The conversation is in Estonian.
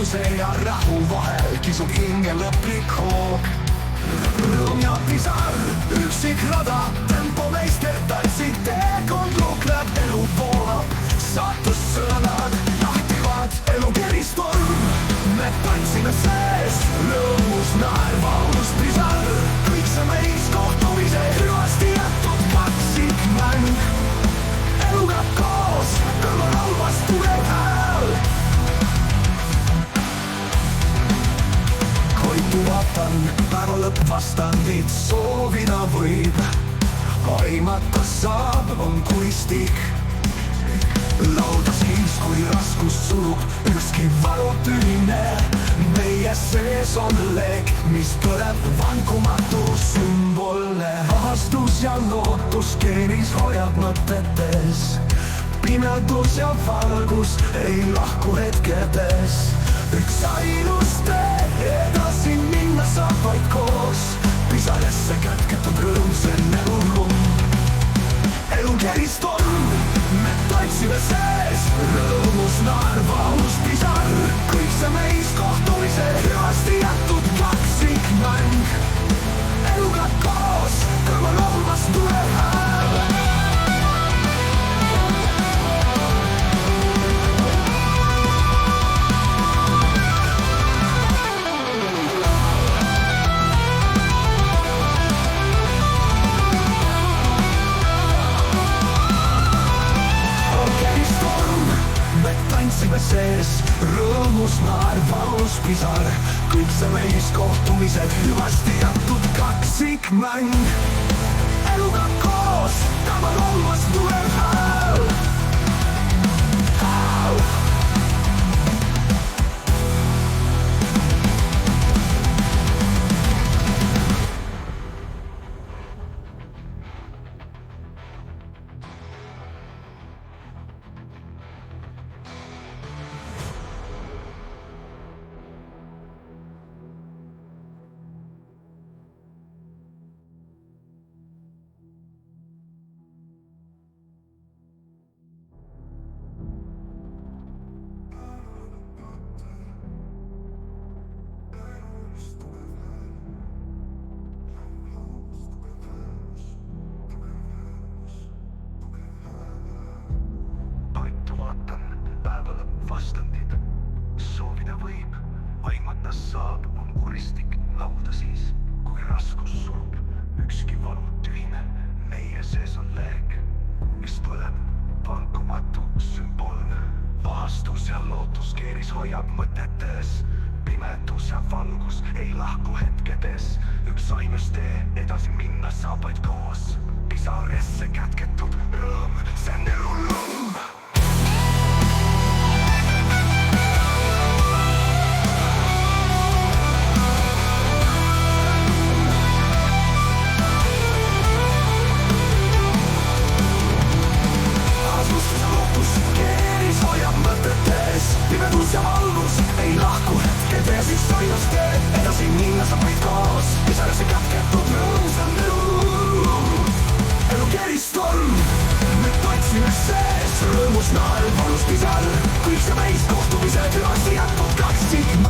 kiususe ja rahu vahel kisub hinge lõplik hoog. Rõõm ja pisar, üksik rada, tempomeister tantsid, teekond lukleb, elu voolab, saatussõnad jahtivad, elu keristorm. Me tantsime sees, rõõmus naer, vaunus pisar, kõik see meis kohtumise hüvasti jätud kaksikmäng. Eluga koos, kõrval halvas tugev hääl. Koitu vaatan, päeva lõpp vastandid soovida võib. Aimata saab, on kuristik. Lauda siis, kui raskus sulub, ükski valutüline. Meie sees on leek, mis põleb vankumatu sümbolne. Ahastus ja lootus geenis hoiab mõtetes. Pimedus ja valgus ei lahku hetkedes. Üks ainus tee, edasi minna saab vaid koos. Pisaresse kätketud rõõm, see on eluruum. Elu keristorm, me tantsime sees, rõõmus naer, vaunus pisar. Kõik see meis kohtumise hüvasti jätud kaksikmäng. Eluga koos, kõrval olmas tuleb hääl. Tantsime sees, rõõmus naer, vaunus pisar. Kõik see meis kohtumised hüvasti jätud kaksikmäng. Eluga koos, kõrval olmas tuleb hääl. Vastandid soovida võib, aimata saab, on kuristik. Lauda siis, kui raskus surub, ükski valutühine. Meie sees on leek, mis põleb vankumatu sümbolne. Ahastus ja lootus keeris hoiab mõtetes. Pimedus ja valgus ei lahku hetkedes. Üks ainus tee, edasi minna saab vaid koos. Pisaresse kätketud rõõm, see on elu lõmm.